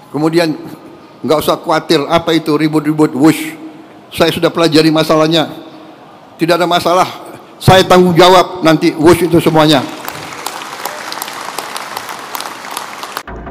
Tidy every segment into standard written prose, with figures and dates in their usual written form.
Kemudian nggak usah khawatir apa itu ribut-ribut wush. Saya sudah pelajari masalahnya. Tidak ada masalah. Saya tanggung jawab nanti wush itu semuanya.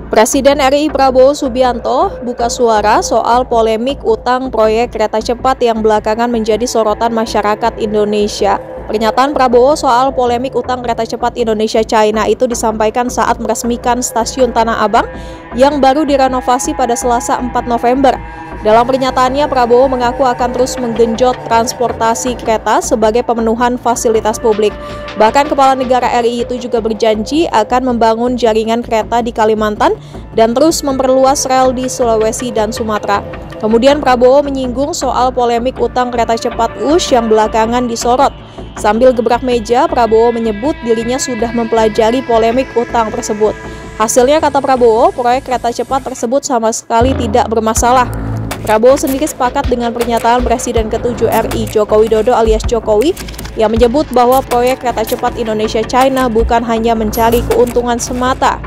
Presiden RI Prabowo Subianto buka suara soal polemik utang proyek kereta cepat yang belakangan menjadi sorotan masyarakat Indonesia. Pernyataan Prabowo soal polemik utang kereta cepat Indonesia-China itu disampaikan saat meresmikan stasiun Tanah Abang yang baru direnovasi pada Selasa 4 November. Dalam pernyataannya, Prabowo mengaku akan terus menggenjot transportasi kereta sebagai pemenuhan fasilitas publik. Bahkan Kepala Negara RI itu juga berjanji akan membangun jaringan kereta di Kalimantan dan terus memperluas rel di Sulawesi dan Sumatera. Kemudian Prabowo menyinggung soal polemik utang kereta cepat WUSH yang belakangan disorot. Sambil gebrak meja, Prabowo menyebut dirinya sudah mempelajari polemik utang tersebut. Hasilnya, kata Prabowo, proyek kereta cepat tersebut sama sekali tidak bermasalah. Prabowo sendiri sepakat dengan pernyataan Presiden ke-7 RI Joko Widodo alias Jokowi yang menyebut bahwa proyek kereta cepat Indonesia-China bukan hanya mencari keuntungan semata,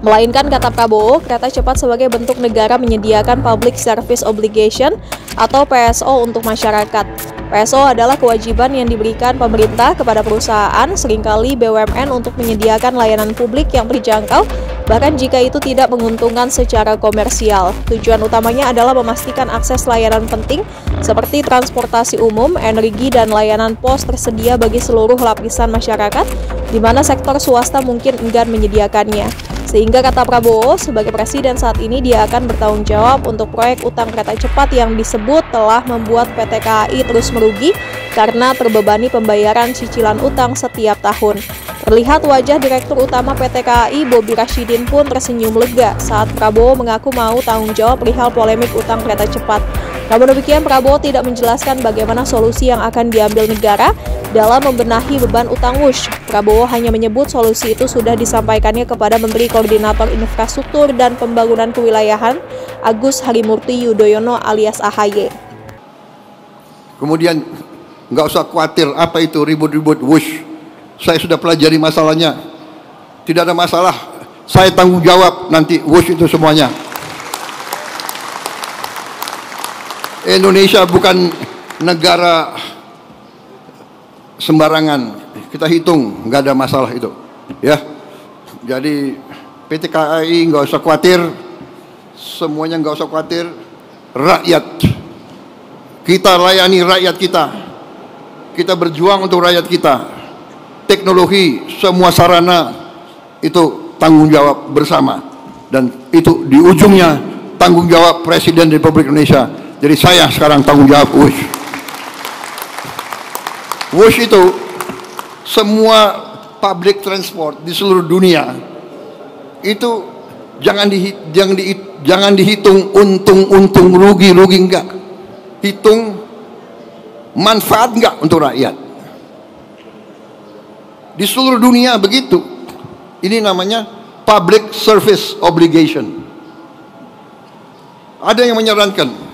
melainkan, kata Prabowo, kereta cepat sebagai bentuk negara menyediakan Public Service Obligation atau PSO untuk masyarakat. PSO adalah kewajiban yang diberikan pemerintah kepada perusahaan, seringkali BUMN, untuk menyediakan layanan publik yang terjangkau, bahkan jika itu tidak menguntungkan secara komersial. Tujuan utamanya adalah memastikan akses layanan penting seperti transportasi umum, energi, dan layanan pos tersedia bagi seluruh lapisan masyarakat, di mana sektor swasta mungkin enggan menyediakannya. Sehingga, kata Prabowo, sebagai presiden saat ini dia akan bertanggung jawab untuk proyek utang kereta cepat yang disebut telah membuat PT KAI terus merugi karena terbebani pembayaran cicilan utang setiap tahun. Terlihat wajah Direktur Utama PT KAI Bobi Rashidin pun tersenyum lega saat Prabowo mengaku mau tanggung jawab perihal polemik utang kereta cepat. Namun demikian, Prabowo tidak menjelaskan bagaimana solusi yang akan diambil negara dalam membenahi beban utang WUSH. Prabowo hanya menyebut solusi itu sudah disampaikannya kepada Menteri Koordinator Infrastruktur dan Pembangunan Kewilayahan Agus Harimurti Yudhoyono alias AHY. Kemudian nggak usah khawatir apa itu ribut-ribut wush. Saya sudah pelajari masalahnya. Tidak ada masalah. Saya tanggung jawab nanti wush itu semuanya. Indonesia bukan negara sembarangan. Kita hitung, nggak ada masalah itu, ya. Jadi PT KAI nggak usah khawatir, semuanya nggak usah khawatir. Rakyat, kita layani rakyat kita. Kita berjuang untuk rakyat kita. Teknologi, semua sarana itu tanggung jawab bersama, dan itu di ujungnya tanggung jawab Presiden Republik Indonesia. Jadi saya sekarang tanggung jawab WUSH. WUSH itu semua public transport di seluruh dunia itu jangan dihitung untung rugi enggak. Hitung manfaat enggak untuk rakyat. Di seluruh dunia begitu. Ini namanya public service obligation. Ada yang menyarankan,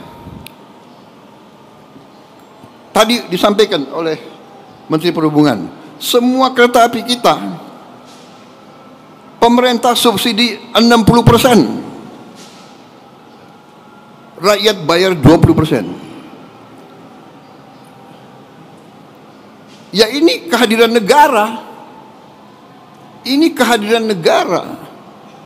tadi disampaikan oleh Menteri Perhubungan, semua kereta api kita pemerintah subsidi 60%, rakyat bayar 20%. Ya ini kehadiran negara. Ini kehadiran negara.